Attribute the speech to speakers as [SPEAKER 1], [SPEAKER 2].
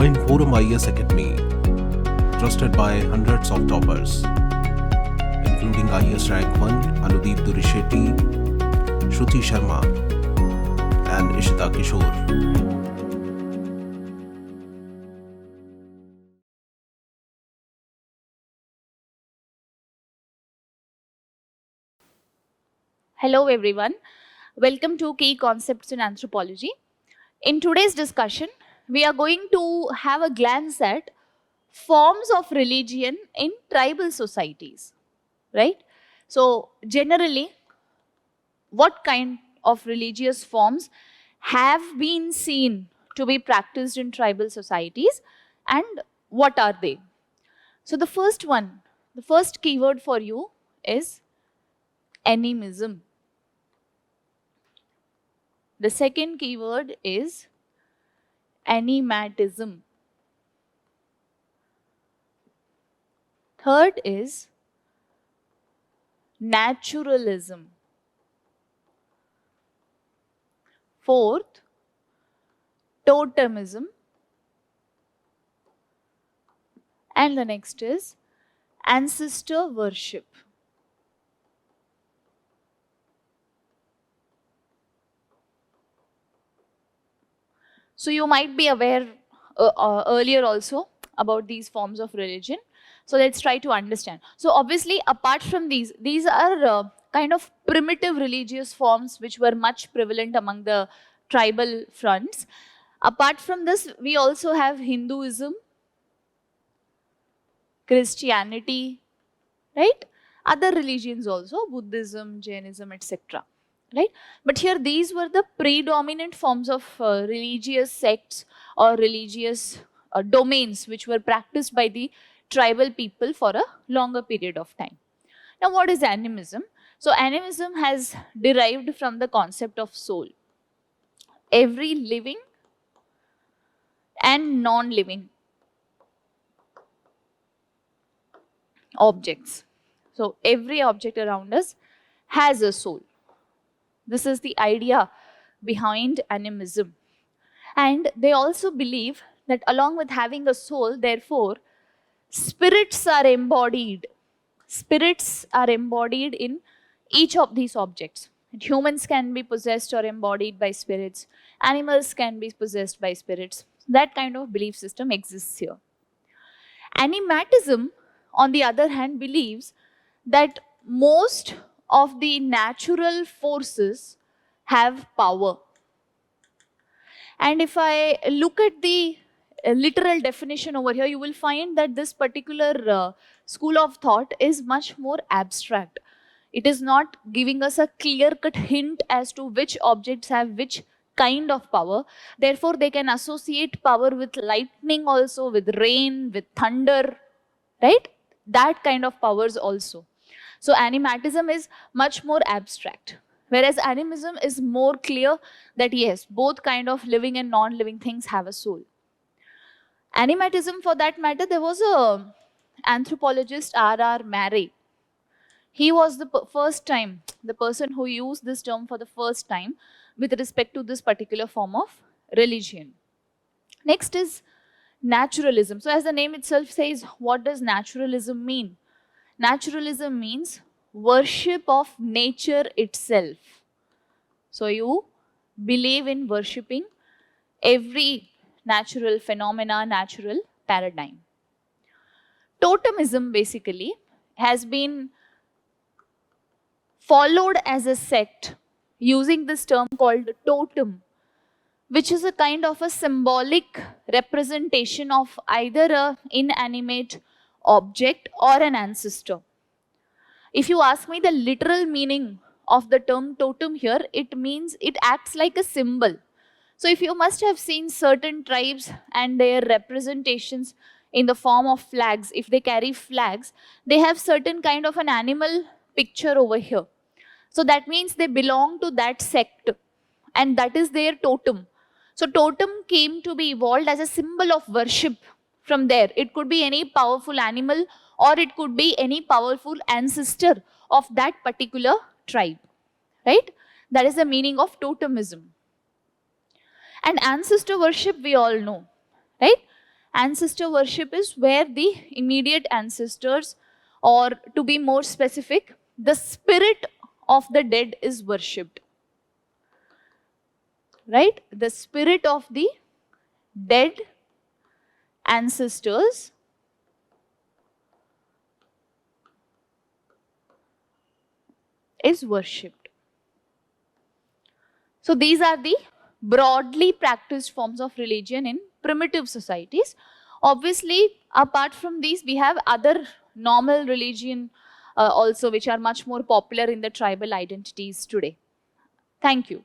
[SPEAKER 1] Join ForumIAS Academy, trusted by hundreds of toppers, including IAS Rank 1 𝐂𝐨𝐮𝐫 𝐕𝐢𝐝𝐻𝑚𝐚, Shruti Sharma, and 𝐂𝐨𝐮𝐫𝐞𝐈𝐻𝑚𝐚.
[SPEAKER 2] Hello everyone, welcome to Key Concepts in Anthropology. In today's discussion, we are going to have a glance at forms of religion in tribal societies, right? So generally, what kind of religious forms have been seen to be practiced in tribal societies and what are they? So the first one, the first keyword for you is animism. The second keyword is animatism. Third is naturalism. Fourth, totemism. And the next is ancestor worship. So you might be aware earlier also about these forms of religion. So let's try to understand. So obviously, apart from these are kind of primitive religious forms which were much prevalent among the tribal fronts. Apart from this, we also have Hinduism, Christianity, right? Other religions also, Buddhism, Jainism, etc. Right? But here these were the predominant forms of religious sects or religious domains which were practiced by the tribal people for a longer period of time. Now what is animism? So animism has derived from the concept of soul. Every living and non-living objects. So every object around us has a soul. This is the idea behind animism. And they also believe that along with having a soul, therefore, spirits are embodied. Spirits are embodied in each of these objects. Humans can be possessed or embodied by spirits. Animals can be possessed by spirits. That kind of belief system exists here. Animatism, on the other hand, believes that most of the natural forces have power. And if I look at the literal definition over here, you will find that this particular school of thought is much more abstract. It is not giving us a clear-cut hint as to which objects have which kind of power. Therefore, they can associate power with lightning also, with rain, with thunder, right? That kind of powers also. So animatism is much more abstract, whereas animism is more clear that yes, both kind of living and non-living things have a soul. Animatism, for that matter, there was a anthropologist, 𝐅𝐸. He was the person who used this term for the first time with respect to this particular form of religion. Next is naturalism. So as the name itself says, what does naturalism mean? Naturalism means worship of nature itself. So you believe in worshipping every natural phenomena, natural paradigm. Totemism basically has been followed as a sect using this term called totem, which is a kind of a symbolic representation of either an inanimate object or an ancestor. If you ask me the literal meaning of the term totem here, it means it acts like a symbol. So if you must have seen certain tribes and their representations in the form of flags, if they carry flags, they have certain kind of an animal picture over here. So that means they belong to that sect and that is their totem. So totem came to be evolved as a symbol of worship from there. It could be any powerful animal or it could be any powerful ancestor of that particular tribe, right? That is the meaning of totemism. And ancestor worship we all know, right? Ancestor worship is where the immediate ancestors, or to be more specific, the spirit of the dead is worshipped. Right? The spirit of the dead ancestors is worshipped. So these are the broadly practiced forms of religion in primitive societies. Obviously, apart from these, we have other normal religion also, which are much more popular in the tribal identities today. Thank you.